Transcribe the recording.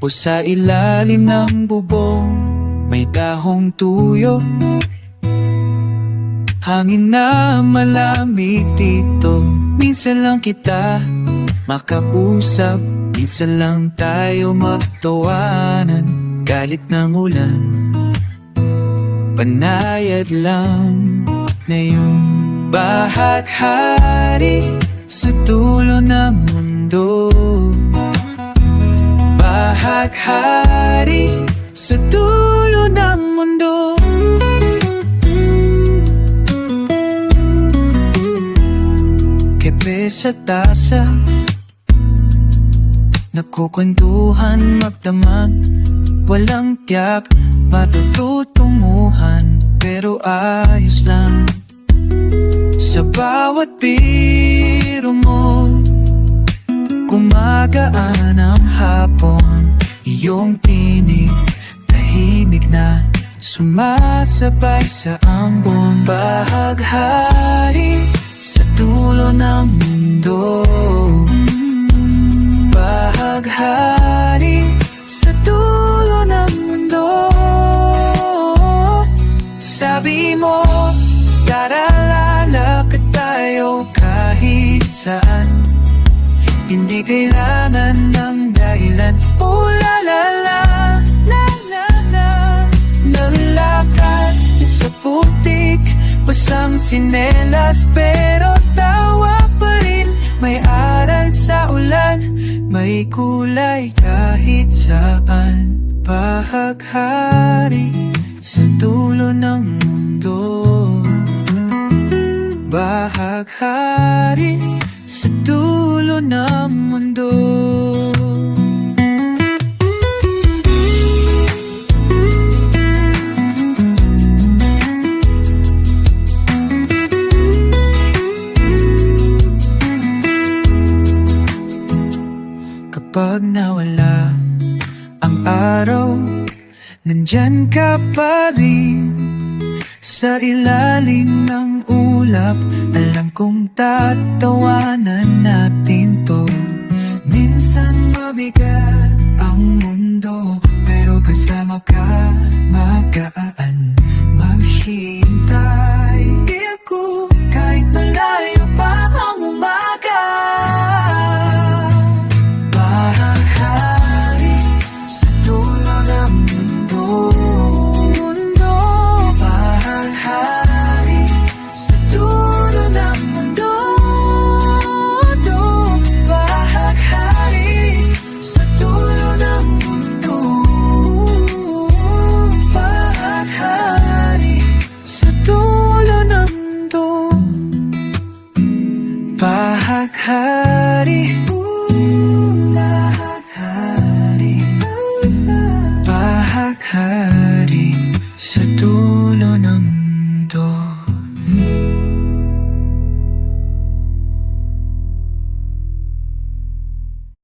Tapos sa ilalim ng bubong may dahong tuyo. Hangin na malamig dito. Minsan lang kita makausap, minsan lang tayo magtawanan. Galit ng ulan, panayad lang na yung bahaghari sa dulo ng mundo. Bahaghari sa dulo ng mundo. Kape sa tasa, nagkukwentuhan magdamag. Walang tiyak, matututunguhan, pero ayos lang. Sa bawat biro mo, kumagaan ang hapon. Iyong tinig, tahimik na sumasabay sa ambon. Bahaghari sa dulo ng mundo. Bahaghari sa dulo ng mundo. Sabi mo, lalakad tayo kahit saan. Hindi kailangan ng dahilan. Oh la la la, la la la. Nalakad sa putik, basang sinelas, pero tawa pa rin. May aral sa ulan, may kulay kahit saan. Bahaghari sa dulo ng mundo. Bahaghari sa dulo ng mundo. Kapag nawala ang araw, nandyan ka pa rin. Sa ilalim ng ulap, alam kong tatawanan natin to. Minsan mabigat ang mundo, pero kasama ka, magaan maghintay. Di ako kahit malayo pa ang umaga. Bahaghari sa dulo ng mundo. Bahaghari sa dulo ng mundo. Bahaghari sa dulo ng mundo. Bahaghari sa dulo ng mundo. Bahaghari. Bahaghari sa dulo.